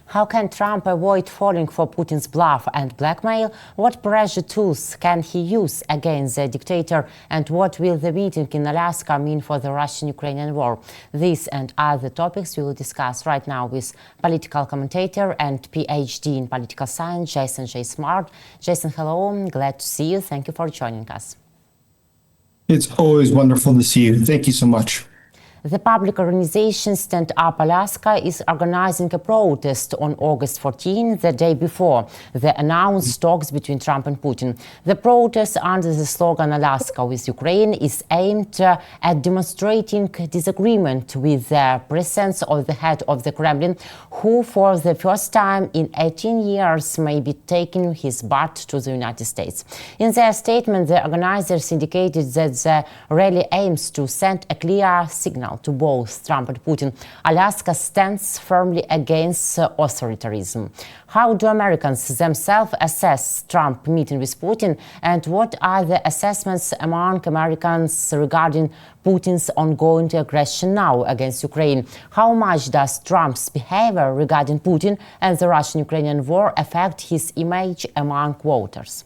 How can Trump avoid falling for Putin's bluff and blackmail? What pressure tools can he use against the dictator? And what will the meeting in Alaska mean for the Russian-Ukrainian war? These and other topics we will discuss right now with political commentator and PhD in political science, Jason J. Smart. Jason, hello. Glad to see you. Thank you for joining us. It's always wonderful to see you. Thank you so much. The public organization Stand Up Alaska is organizing a protest on August 14, the day before the announced talks between Trump and Putin. The protest under the slogan Alaska with Ukraine is aimed at demonstrating disagreement with the presence of the head of the Kremlin, who for the first time in 18 years may be taking his butt to the United States. In their statement, the organizers indicated that the rally aims to send a clear signal to both Trump and Putin. Alaska stands firmly against authoritarianism. How do Americans themselves assess Trump meeting with Putin, and what are the assessments among Americans regarding Putin's ongoing aggression now against Ukraine? How much does Trump's behavior regarding Putin and the Russian-Ukrainian war affect his image among voters?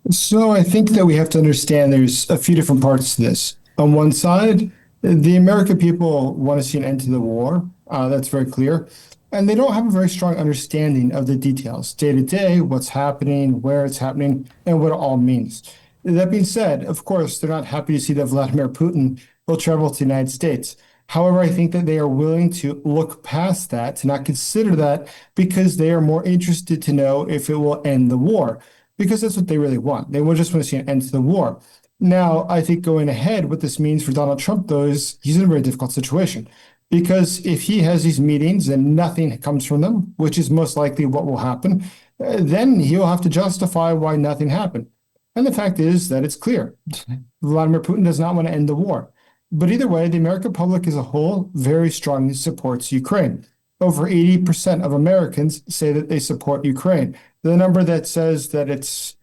So I think that we have to understand there's a few different parts to this. On one side, the American people want to see an end to the war. That's very clear. And they don't have a very strong understanding of the details, day to day, what's happening, where it's happening, and what it all means. That being said, of course, they're not happy to see that Vladimir Putin will travel to the United States. However, I think that they are willing to look past that, to not consider that, because they are more interested to know if it will end the war, because that's what they really want. They just want to see an end to the war. Now, I think going ahead, what this means for Donald Trump, though, is he's in a very difficult situation. Because if he has these meetings and nothing comes from them, which is most likely what will happen, then he'll have to justify why nothing happened. And the fact is that it's clear. Vladimir Putin does not want to end the war. But either way, the American public as a whole very strongly supports Ukraine. Over 80% of Americans say that they support Ukraine. The number that says that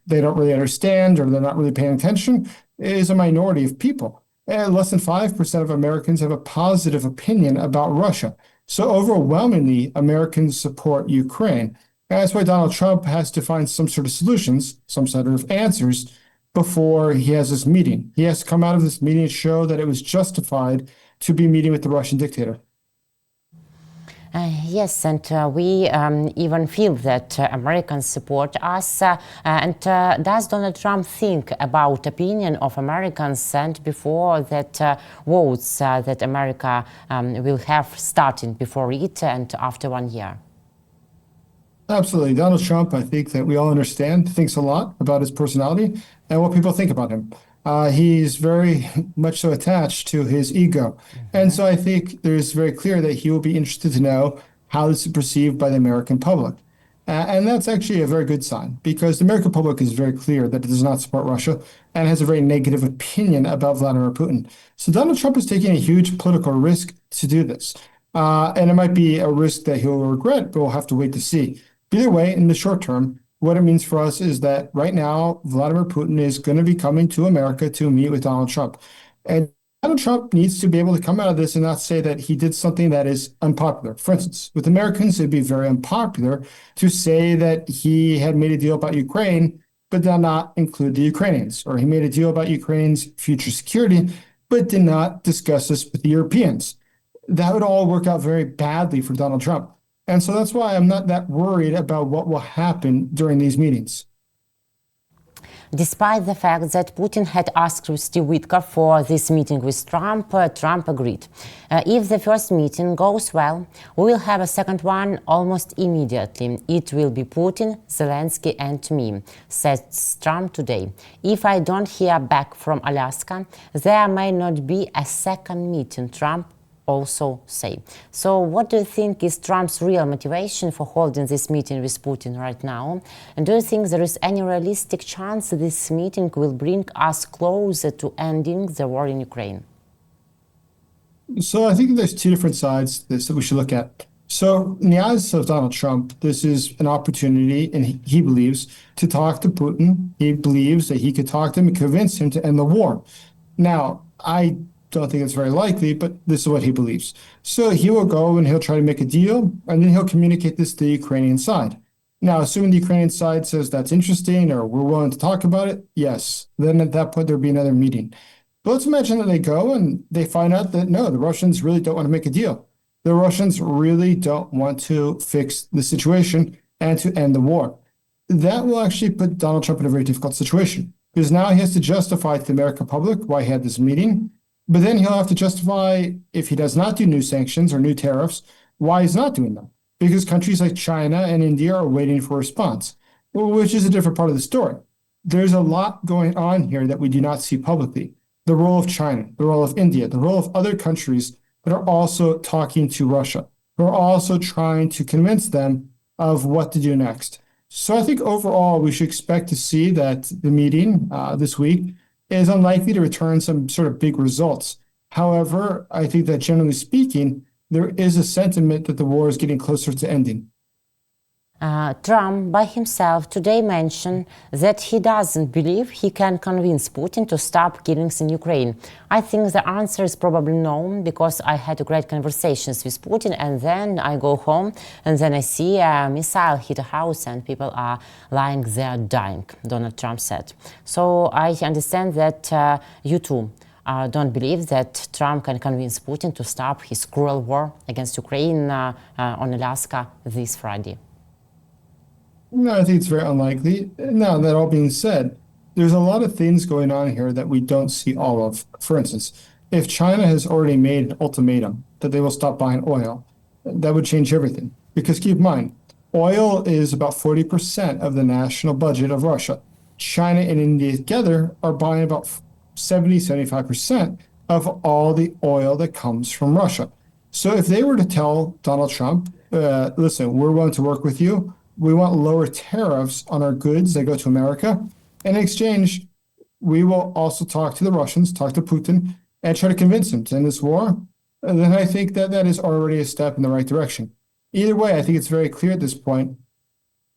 they don't really understand or they're not really paying attention is a minority of people. And less than 5% of Americans have a positive opinion about Russia. So overwhelmingly, Americans support Ukraine. And that's why Donald Trump has to find some sort of solutions, some sort of answers before he has this meeting. He has to come out of this meeting and show that it was justified to be meeting with the Russian dictator. Yes, and we even feel that Americans support us. And does Donald Trump think about opinion of Americans and before that votes that America will have starting before it and after 1 year? Absolutely. Donald Trump, I think that we all understand, thinks a lot about his personality and what people think about him. He's very much so attached to his ego. And so I think there's very clear that he will be interested to know how this is perceived by the American public. And that's actually a very good sign, because the American public is very clear that it does not support Russia and has a very negative opinion about Vladimir Putin. So Donald Trump is taking a huge political risk to do this. And it might be a risk that he'll regret, but we'll have to wait to see. Either way, in the short term, what it means for us is that right now, Vladimir Putin is going to be coming to America to meet with Donald Trump. And Donald Trump needs to be able to come out of this and not say that he did something that is unpopular. For instance, with Americans, it'd be very unpopular to say that he had made a deal about Ukraine, but did not include the Ukrainians, or he made a deal about Ukraine's future security, but did not discuss this with the Europeans. That would all work out very badly for Donald Trump. And so that's why I'm not that worried about what will happen during these meetings. Despite the fact that Putin had asked Steve Witkoff for this meeting with Trump, Trump agreed. If the first meeting goes well, we will have a second one almost immediately. It will be Putin, Zelensky and me, says Trump today. If I don't hear back from Alaska, there may not be a second meeting, Trump also say. So what do you think is Trump's real motivation for holding this meeting with Putin right now? And do you think there is any realistic chance this meeting will bring us closer to ending the war in Ukraine? So I think there's two different sides to this that we should look at. So in the eyes of Donald Trump, this is an opportunity, and he believes, to talk to Putin. He believes that he could talk to him and convince him to end the war. Now, I don't think it's very likely, but this is what he believes. So he will go and he'll try to make a deal, and then he'll communicate this to the Ukrainian side. Now, assuming the Ukrainian side says that's interesting or we're willing to talk about it, yes, then at that point there'll be another meeting. But let's imagine that they go and they find out that no, the Russians really don't want to make a deal. The Russians really don't want to fix the situation and to end the war. That will actually put Donald Trump in a very difficult situation because now he has to justify to the American public why he had this meeting. But then he'll have to justify, if he does not do new sanctions or new tariffs, why he's not doing them. Because countries like China and India are waiting for a response, which is a different part of the story. There's a lot going on here that we do not see publicly. The role of China, the role of India, the role of other countries that are also talking to Russia, who are also trying to convince them of what to do next. So I think overall, we should expect to see that the meeting this week is unlikely to return some sort of big results. However, I think that generally speaking, there is a sentiment that the war is getting closer to ending. Trump by himself today mentioned that he doesn't believe he can convince Putin to stop killings in Ukraine. I think the answer is probably no, because I had great conversations with Putin and then I go home and then I see a missile hit a house and people are lying there dying, Donald Trump said. So I understand that you too don't believe that Trump can convince Putin to stop his cruel war against Ukraine on Alaska this Friday. No, I think it's very unlikely. Now, that all being said, there's a lot of things going on here that we don't see all of. For instance, if China has already made an ultimatum that they will stop buying oil, that would change everything. Because keep in mind, oil is about 40% of the national budget of Russia. China and India together are buying about 75% of all the oil that comes from Russia. So if they were to tell Donald Trump, listen, we're willing to work with you, we want lower tariffs on our goods that go to America. In exchange, we will also talk to the Russians, talk to Putin, and try to convince him to end this war. And then I think that that is already a step in the right direction. Either way, I think it's very clear at this point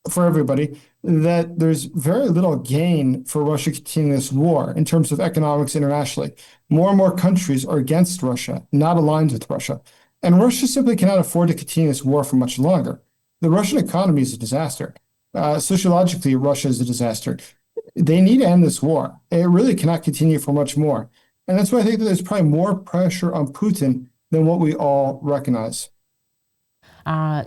for everybody that there's very little gain for Russia continuing this war in terms of economics internationally. More and more countries are against Russia, not aligned with Russia. And Russia simply cannot afford to continue this war for much longer. The Russian economy is a disaster. Sociologically, Russia is a disaster. They need to end this war. It really cannot continue for much more. And that's why I think that there's probably more pressure on Putin than what we all recognize.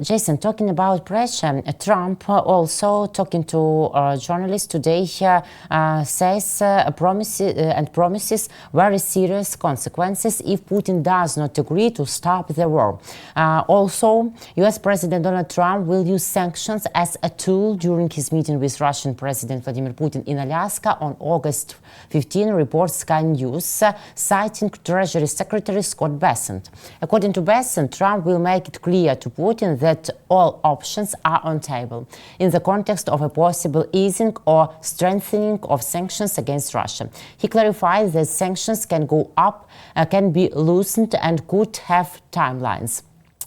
Jason, talking about pressure, Trump also talking to journalists today says promises very serious consequences if Putin does not agree to stop the war. Also, U.S. President Donald Trump will use sanctions as a tool during his meeting with Russian President Vladimir Putin in Alaska on August 15, reports Sky News, citing Treasury Secretary Scott Bessent. According to Bessent, Trump will make it clear to Putin that all options are on table in the context of a possible easing or strengthening of sanctions against Russia. He clarified that sanctions can go up, can be loosened, and could have timelines.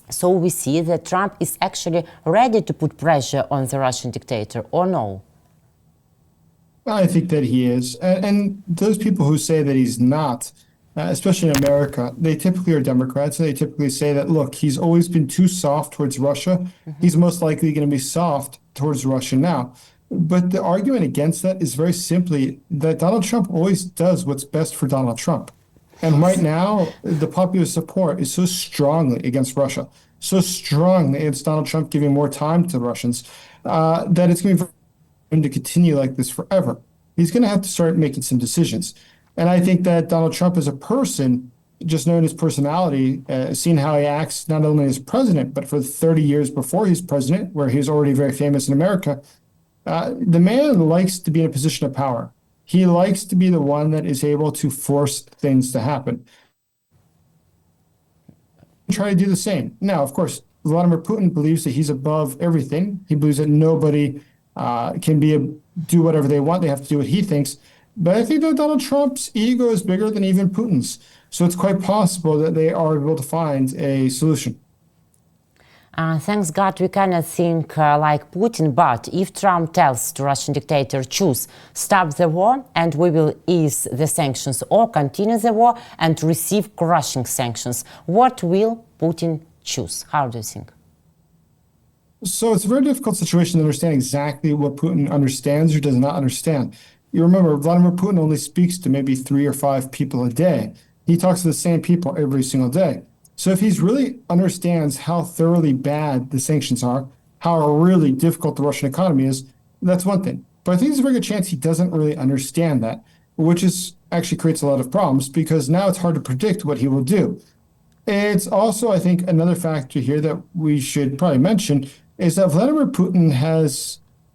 So we see that Trump is actually ready to put pressure on the Russian dictator, or no? I think that he is. And those people who say that he's not, especially in America, they typically are Democrats. And they typically say that, look, he's always been too soft towards Russia. Mm-hmm. He's most likely going to be soft towards Russia now. But the argument against that is very simply that Donald Trump always does what's best for Donald Trump. And right now, the popular support is so strongly against Russia, so strongly against Donald Trump giving more time to the Russians, that it's going to continue like this forever. He's going to have to start making some decisions. And I think that Donald Trump as a person, just knowing his personality, seeing how he acts not only as president, but for 30 years before he's president, where he was already very famous in America, the man likes to be in a position of power. He likes to be the one that is able to force things to happen. Try to do the same. Now, of course, Vladimir Putin believes that he's above everything. He believes that nobody can do whatever they want. They have to do what he thinks. But I think that Donald Trump's ego is bigger than even Putin's. So it's quite possible that they are able to find a solution. Thanks God we cannot think like Putin, but if Trump tells the Russian dictator, choose, stop the war and we will ease the sanctions, or continue the war and receive crushing sanctions, what will Putin choose? How do you think? So it's a very difficult situation to understand exactly what Putin understands or does not understand. You remember, Vladimir Putin only speaks to maybe 3 or 5 people a day. He talks to the same people every single day. So if he's really understands how thoroughly bad the sanctions are, how really difficult the Russian economy is, that's one thing. But I think there's a very good chance he doesn't really understand that, which is actually creates a lot of problems because now it's hard to predict what he will do. It's also, I think, another factor here that we should probably mention is that Vladimir Putin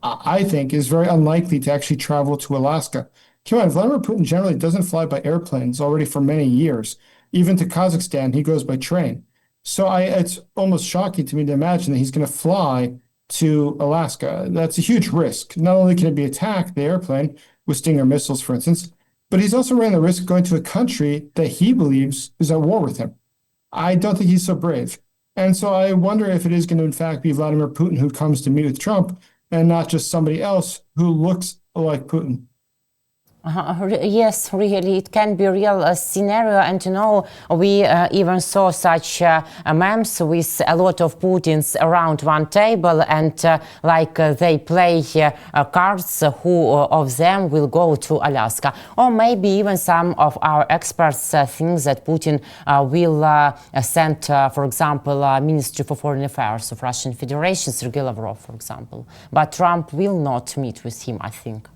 I think, is very unlikely to actually travel to Alaska. Keep in mind, Vladimir Putin generally doesn't fly by airplanes already for many years. Even to Kazakhstan, he goes by train. So it's almost shocking to me to imagine that he's going to fly to Alaska. That's a huge risk. Not only can it be attacked, the airplane, with Stinger missiles, for instance, but he's also running the risk of going to a country that he believes is at war with him. I don't think he's so brave. And so I wonder if it is going to, in fact, be Vladimir Putin who comes to meet with Trump and not just somebody else who looks like Putin. Yes, really, it can be a real scenario. And we even saw such memes with a lot of Putins around one table, and they play cards, who of them will go to Alaska. Or maybe even some of our experts think that Putin will send, for example, Ministry for Foreign Affairs of Russian Federation, Sergei Lavrov, for example. But Trump will not meet with him, I think.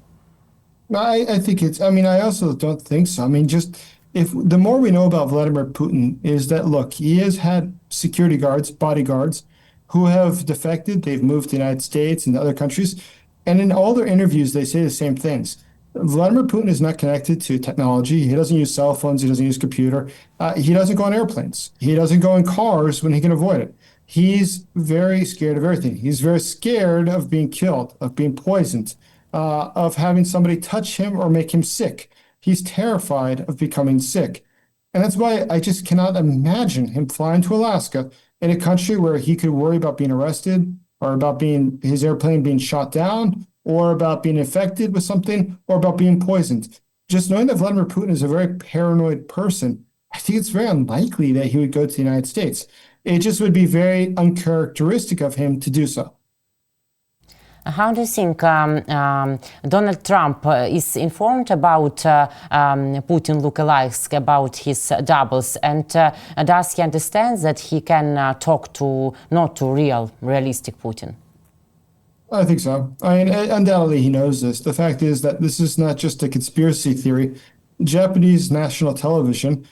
I think I also don't think so. Just if the more we know about Vladimir Putin is that, look, he has had security guards, bodyguards, who have defected. They've moved to the United States and other countries. And in all their interviews, they say the same things. Vladimir Putin is not connected to technology. He doesn't use cell phones. He doesn't use computer. He doesn't go on airplanes. He doesn't go in cars when he can avoid it. He's very scared of everything. He's very scared of being killed, of being poisoned, of having somebody touch him or make him sick. He's terrified of becoming sick. And that's why I just cannot imagine him flying to Alaska in a country where he could worry about being arrested or about his airplane being shot down or about being infected with something or about being poisoned. Just knowing that Vladimir Putin is a very paranoid person, I think it's very unlikely that he would go to the United States. It just would be very uncharacteristic of him to do so. How do you think Donald Trump is informed about Putin lookalikes, about his doubles, and does he understand that he can talk to not to realistic Putin? I think so. Undoubtedly he knows this. The fact is that this is not just a conspiracy theory. Japanese national television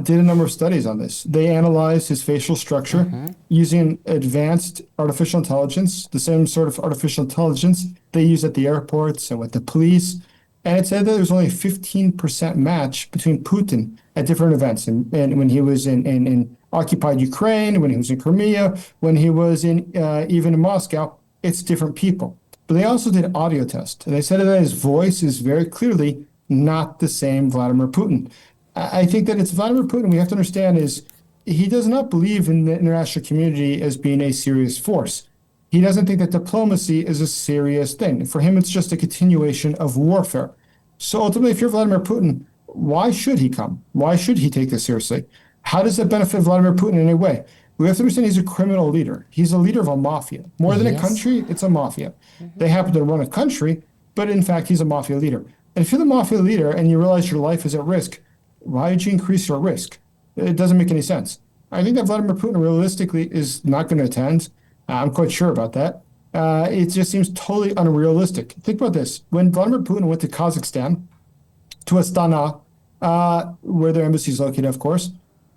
did a number of studies on this. They analyzed his facial structure using advanced artificial intelligence, the same sort of artificial intelligence they use at the airports and with the police. And it said that there was only a 15% match between Putin at different events. And when he was in occupied Ukraine, when he was in Crimea, when he was even in Moscow, it's different people. But they also did audio tests. And they said that his voice is very clearly not the same Vladimir Putin. I think that it's Vladimir Putin we have to understand is he does not believe in the international community as being a serious force. He doesn't think that diplomacy is a serious thing. For him, it's just a continuation of warfare. So ultimately, if you're Vladimir Putin, why should he come? Why should he take this seriously? How does that benefit Vladimir Putin in any way? We have to understand he's a criminal leader. He's a leader of a mafia. More than a country, it's a mafia. They happen to run a country, but in fact, he's a mafia leader. And if you're the mafia leader and you realize your life is at risk, why would you increase your risk? It doesn't make any sense. I think that Vladimir Putin realistically is not going to attend. I'm quite sure about that. It just seems totally unrealistic. Think about this. When Vladimir Putin went to Kazakhstan, to Astana, where their embassy is located, of course,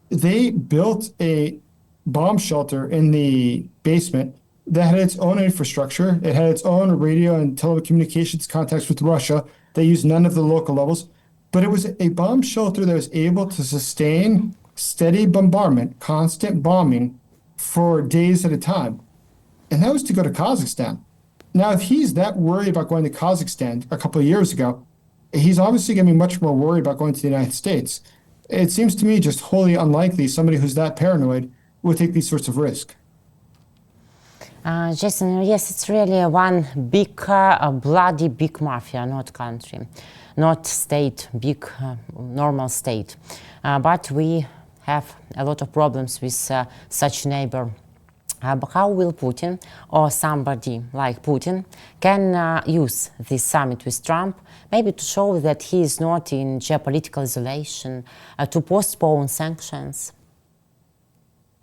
they built a bomb shelter in the basement that had its own infrastructure. It had its own radio and telecommunications contacts with Russia. They used none of the local levels. But it was a bomb shelter that was able to sustain steady bombardment, constant bombing for days at a time. And that was to go to Kazakhstan. Now, if he's that worried about going to Kazakhstan a couple of years ago, he's obviously going to be much more worried about going to the United States. It seems to me just wholly unlikely somebody who's that paranoid would take these sorts of risks. Jason, yes, it's really one big, bloody big mafia, not country, not state, big, normal state. But we have a lot of problems with such neighbor. But how will Putin or somebody like Putin can use this summit with Trump, maybe to show that he is not in geopolitical isolation, to postpone sanctions?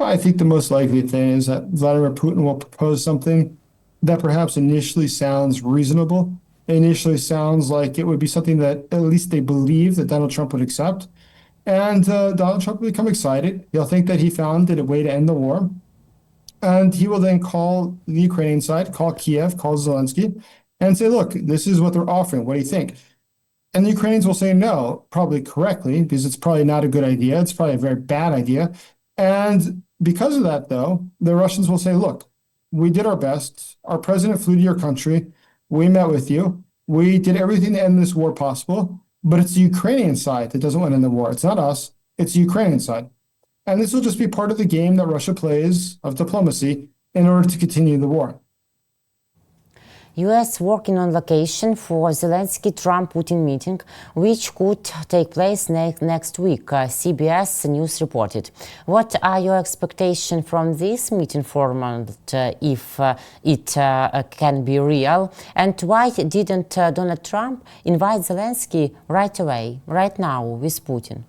I think the most likely thing is that Vladimir Putin will propose something that perhaps initially sounds reasonable, initially sounds like it would be something that at least they believe that Donald Trump would accept. And Donald Trump will become excited. He'll think that he found a way to end the war. And he will then call the Ukrainian side, call Kiev, call Zelensky, and say, look, this is what they're offering. What do you think? And the Ukrainians will say no, probably correctly, because it's probably not a good idea. It's probably a very bad idea. And because of that, though, the Russians will say, look, we did our best. Our president flew to your country. We met with you. We did everything to end this war possible. But it's the Ukrainian side that doesn't want to end the war. It's not us. It's the Ukrainian side. And this will just be part of the game that Russia plays of diplomacy in order to continue the war. US working on location for Zelensky-Trump-Putin meeting, which could take place next week, CBS News reported. What are your expectations from this meeting format, if it can be real? And why didn't Donald Trump invite Zelensky right away, right now, with Putin?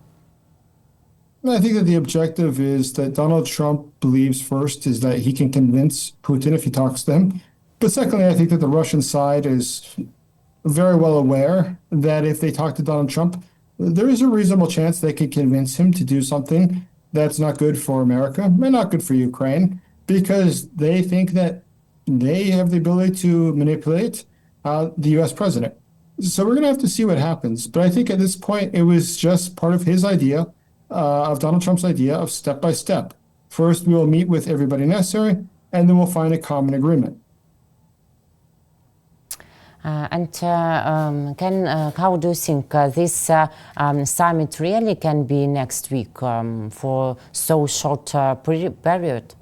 I think that the objective is that Donald Trump believes first is that he can convince Putin if he talks to him. But secondly, I think that the Russian side is very well aware that if they talk to Donald Trump, there is a reasonable chance they could convince him to do something that's not good for America and not good for Ukraine, because they think that they have the ability to manipulate the U.S. president. So we're going to have to see what happens. But I think at this point, it was just part of his idea, of Donald Trump's idea of step by step. First, we will meet with everybody necessary, and then we'll find a common agreement. How do you think this summit really can be next week for so short period?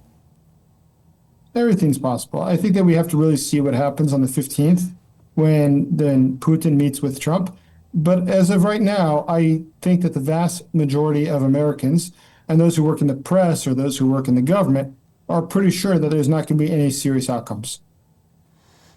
Everything's possible. I think that we have to really see what happens on the 15th when then Putin meets with Trump. But as of right now, I think that the vast majority of Americans and those who work in the press or those who work in the government are pretty sure that there's not going to be any serious outcomes.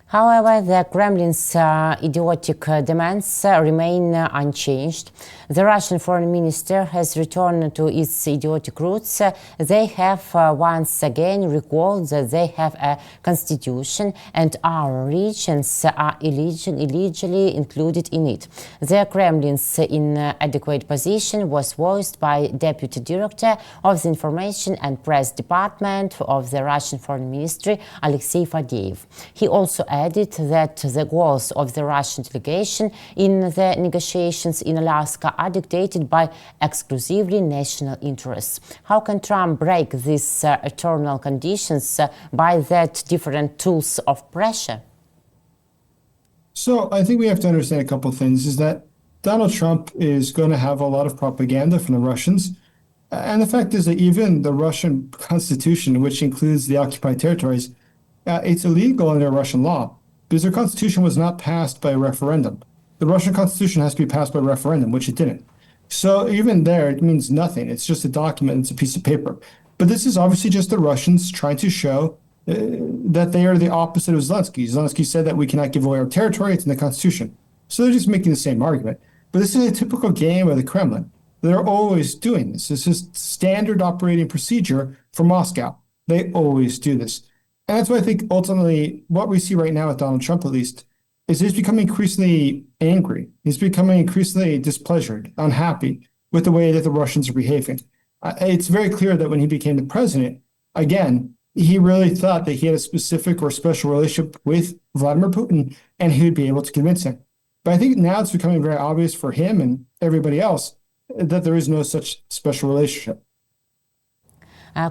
However, the Kremlin's idiotic demands remain unchanged. The Russian foreign minister has returned to its idiotic roots. They have once again recalled that they have a constitution and our regions are illegally included in it. The Kremlin's inadequate position was voiced by Deputy Director of the Information and Press Department of the Russian Foreign Ministry, Alexei Fadeev. He also added that the goals of the Russian delegation in the negotiations in Alaska are dictated by exclusively national interests. How can Trump break these eternal conditions by that different tools of pressure? So I think we have to understand a couple of things, is that Donald Trump is going to have a lot of propaganda from the Russians. And the fact is that even the Russian constitution, which includes the occupied territories, it's illegal under Russian law because their constitution was not passed by a referendum. The Russian constitution has to be passed by referendum, which it didn't. So even there, it means nothing. It's just a document. It's a piece of paper. But this is obviously just the Russians trying to show that they are the opposite of Zelensky. Zelensky said that we cannot give away our territory. It's in the constitution. So they're just making the same argument. But this is a typical game of the Kremlin. They're always doing this. This is standard operating procedure for Moscow. They always do this. And that's why I think ultimately what we see right now with Donald Trump, at least, is he's becoming increasingly angry. He's becoming increasingly displeasured, unhappy with the way that the Russians are behaving. It's very clear that when he became the president, again, he really thought that he had a specific or special relationship with Vladimir Putin and he would be able to convince him. But I think now it's becoming very obvious for him and everybody else that there is no such special relationship.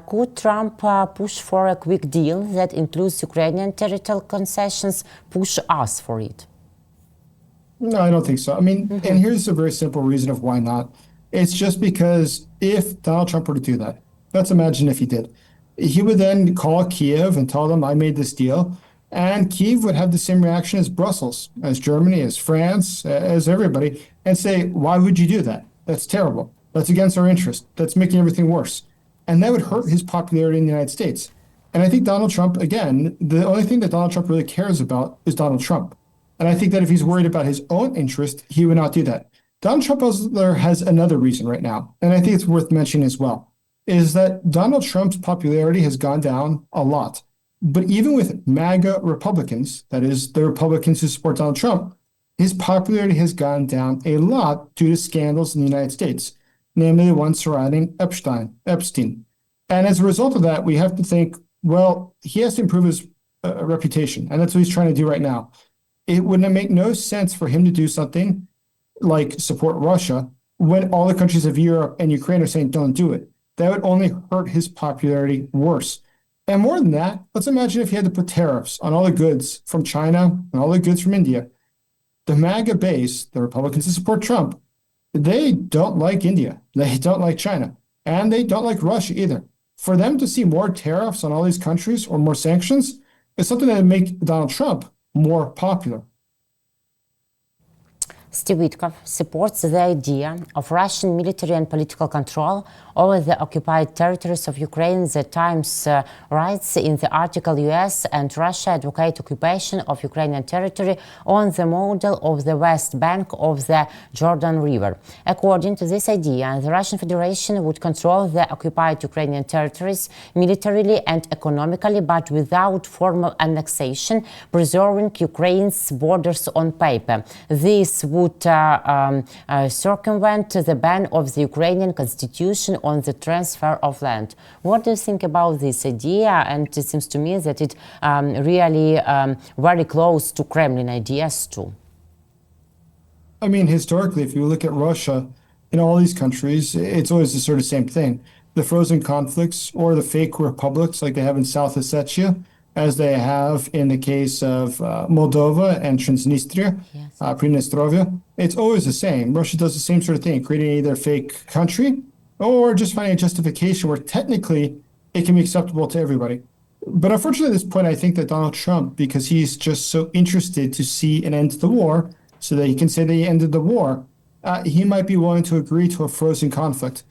Could Trump push for a quick deal that includes Ukrainian territorial concessions, push us for it? No, I don't think so. I mean, and here's a very simple reason of why not. It's just because if Donald Trump were to do that, let's imagine if he did, He would then call Kiev and tell them, I made this deal. And Kiev would have the same reaction as Brussels, as Germany, as France, as everybody, and say, why would you do that? That's terrible. That's against our interest. That's making everything worse. And that would hurt his popularity in the United States. And I think Donald Trump, again, the only thing that Donald Trump really cares about is Donald Trump. And I think that if he's worried about his own interest, he would not do that. Donald Trump has another reason right now, and I think it's worth mentioning as well, is that Donald Trump's popularity has gone down a lot. But even with MAGA Republicans, that is, the Republicans who support Donald Trump, his popularity has gone down a lot due to scandals in the United States, namely the one surrounding Epstein. And as a result of that, we have to think, well, he has to improve his reputation, and that's what he's trying to do right now. It would make no sense for him to do something like support Russia when all the countries of Europe and Ukraine are saying don't do it. That would only hurt his popularity worse. And more than that, let's imagine if he had to put tariffs on all the goods from China and all the goods from India. The MAGA base, the Republicans who support Trump, they don't like India. They don't like China. And they don't like Russia either. For them to see more tariffs on all these countries or more sanctions is something that would make Donald Trump more popular. Steve Witkoff supports the idea of Russian military and political control over the occupied territories of Ukraine. The Times writes in the article, US and Russia advocate occupation of Ukrainian territory on the model of the West Bank of the Jordan River. According to this idea, the Russian Federation would control the occupied Ukrainian territories militarily and economically, but without formal annexation, preserving Ukraine's borders on paper. This would circumvent the ban of the Ukrainian constitution on the transfer of land. What do you think about this idea? And it seems to me that it really very close to Kremlin ideas too. I mean, historically, if you look at Russia, in all these countries, it's always the sort of same thing. The frozen conflicts or the fake republics like they have in South Ossetia, as they have in the case of Moldova and Transnistria, Yes. Pridnestrovia. It's always the same. Russia does the same sort of thing, creating either a fake country or just finding a justification where technically it can be acceptable to everybody. But unfortunately, at this point, I think that Donald Trump, because he's just so interested to see an end to the war so that he can say that he ended the war, he might be willing to agree to a frozen conflict.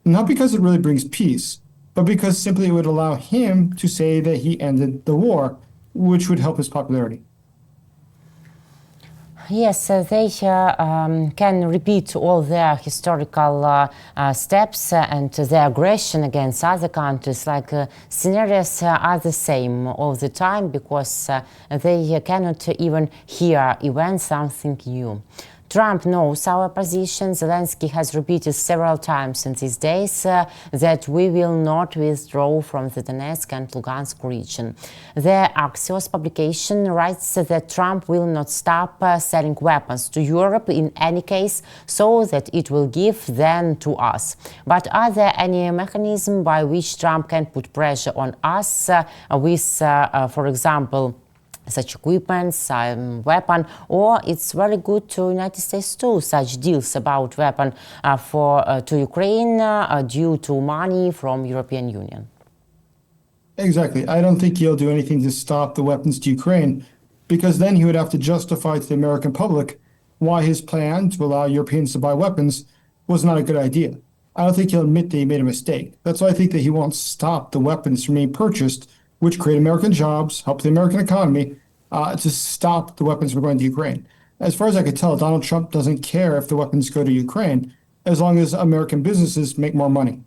Not because it really brings peace, but because simply it would allow him to say that he ended the war, which would help his popularity. Yes, they can repeat all their historical steps and their aggression against other countries. Like scenarios are the same all the time because they cannot even hear even something new. Trump knows our position. Zelensky has repeated several times in these days that we will not withdraw from the Donetsk and Lugansk region. The Axios publication writes that Trump will not stop selling weapons to Europe in any case, so that it will give them to us. But are there any mechanism by which Trump can put pressure on us with, for example, such equipment, weapon, or it's very good to United States too, such deals about weapon to Ukraine due to money from European Union? Exactly. I don't think he'll do anything to stop the weapons to Ukraine, because then he would have to justify to the American public why his plan to allow Europeans to buy weapons was not a good idea. I don't think he'll admit that he made a mistake. That's why I think that he won't stop the weapons from being purchased, which create American jobs, help the American economy, to stop the weapons from going to Ukraine. As far as I could tell, Donald Trump doesn't care if the weapons go to Ukraine, as long as American businesses make more money.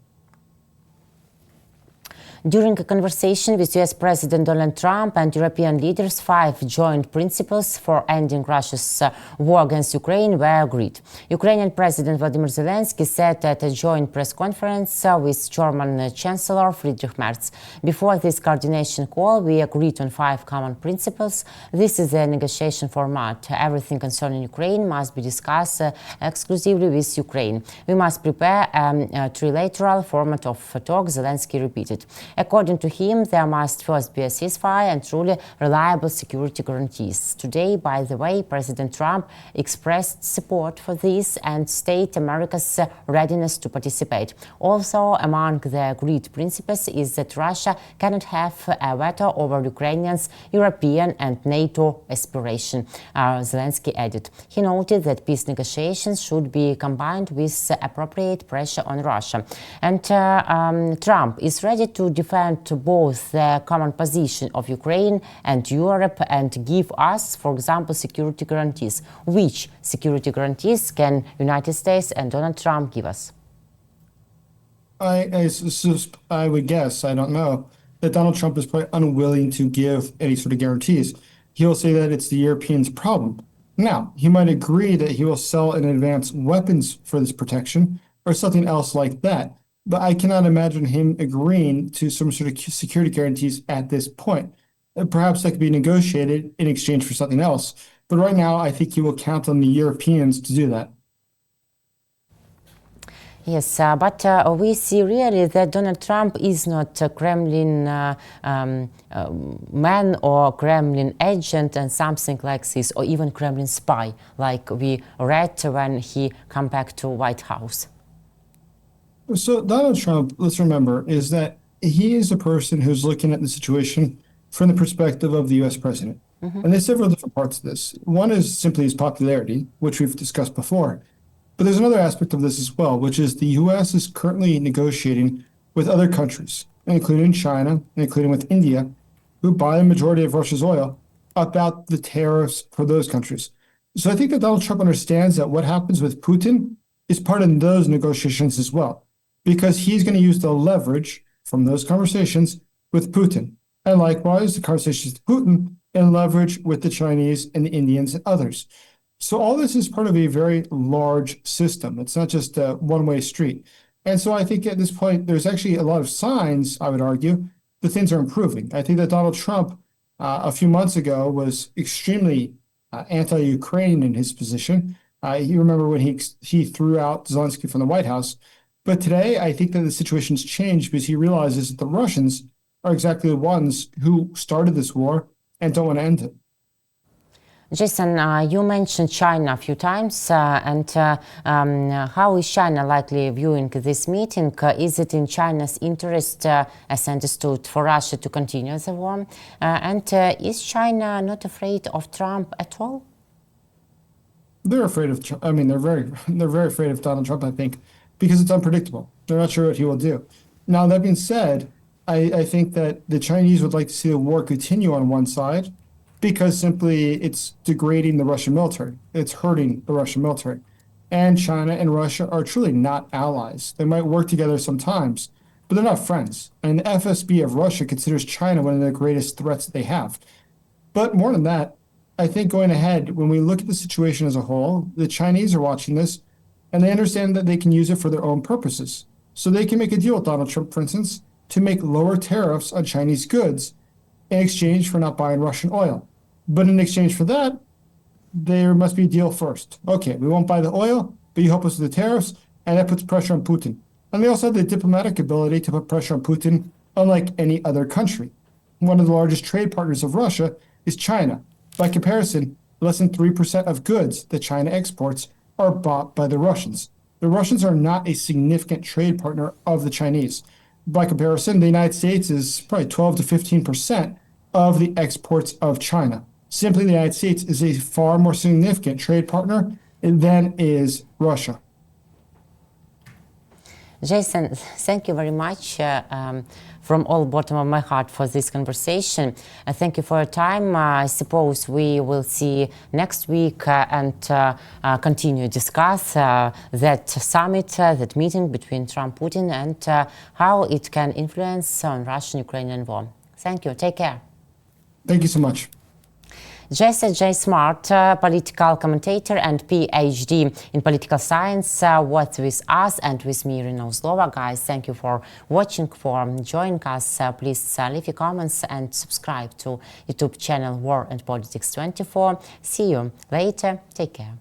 During a conversation with US President Donald Trump and European leaders, 5 joint principles for ending Russia's war against Ukraine were agreed. Ukrainian President Vladimir Zelensky said at a joint press conference with German Chancellor Friedrich Merz. Before this coordination call, we agreed on 5 common principles. This is a negotiation format. Everything concerning Ukraine must be discussed exclusively with Ukraine. We must prepare a trilateral format of talks, Zelensky repeated. According to him, there must first be a ceasefire and truly reliable security guarantees. Today, by the way, President Trump expressed support for this and stated America's readiness to participate. Also, among the agreed principles is that Russia cannot have a veto over Ukrainians' European and NATO aspiration, Zelensky added. He noted that peace negotiations should be combined with appropriate pressure on Russia. And Trump is ready to defend both the common position of Ukraine and Europe and give us, for example, security guarantees. Which security guarantees can United States and Donald Trump give us? I would guess, I don't know, that Donald Trump is probably unwilling to give any sort of guarantees. He'll say that it's the Europeans' problem. Now, he might agree that he will sell in advance weapons for this protection or something else like that, but I cannot imagine him agreeing to some sort of security guarantees at this point. Perhaps that could be negotiated in exchange for something else, but right now I think he will count on the Europeans to do that. Yes, but we see really that Donald Trump is not a Kremlin man or Kremlin agent and something like this, or even Kremlin spy, like we read when he come back to White House. So Donald Trump, let's remember, is that he is a person who's looking at the situation from the perspective of the U.S. president. And there's several different parts of this. One is simply his popularity, which we've discussed before. But there's another aspect of this as well, which is the U.S. is currently negotiating with other countries, including China, and including with India, who buy a majority of Russia's oil, about the tariffs for those countries. So I think that Donald Trump understands that what happens with Putin is part of those negotiations as well, because he's going to use the leverage from those conversations with Putin. And likewise, the conversations with Putin and leverage with the Chinese and the Indians and others. So all this is part of a very large system. It's not just a one-way street. And so I think at this point, there's actually a lot of signs, I would argue, that things are improving. I think that Donald Trump, a few months ago, was extremely anti-Ukraine in his position. You remember when he threw out Zelensky from the White House. But today, I think that the situation's changed because he realizes that the Russians are exactly the ones who started this war and don't want to end it. Jason, you mentioned China a few times, and how is China likely viewing this meeting? Is it in China's interest, as understood, for Russia to continue the war? And is China not afraid of Trump at all? They're afraid of. I mean, they're very afraid of Donald Trump, I think, because it's unpredictable. They're not sure what he will do. Now, that being said, I think that the Chinese would like to see the war continue on one side, because simply it's degrading the Russian military. It's hurting the Russian military. And China and Russia are truly not allies. They might work together sometimes, but they're not friends. And the FSB of Russia considers China one of the greatest threats that they have. But more than that, I think going ahead, when we look at the situation as a whole, the Chinese are watching this, and they understand that they can use it for their own purposes. So they can make a deal with Donald Trump, for instance, to make lower tariffs on Chinese goods in exchange for not buying Russian oil. But in exchange for that, there must be a deal first. Okay, we won't buy the oil, but you help us with the tariffs, and that puts pressure on Putin. And they also have the diplomatic ability to put pressure on Putin, unlike any other country. One of the largest trade partners of Russia is China. By comparison, less than 3% of goods that China exports are bought by the Russians. The Russians are not a significant trade partner of the Chinese. By comparison, the United States is probably 12 to 15% of the exports of China. Simply, the United States is a far more significant trade partner than is Russia. Jason, thank you very much from all bottom of my heart for this conversation. Thank you for your time. I suppose we will see next week and continue to discuss that summit, that meeting between Trump and Putin, and how it can influence on Russian-Ukrainian war. Thank you. Take care. Thank you so much. Jesse J. Smart, political commentator and PhD in political science, was with us and with me, Iryna Uzlova. Guys, thank you for watching, for joining us. Please leave your comments and subscribe to YouTube channel War and Politics 24. See you later. Take care.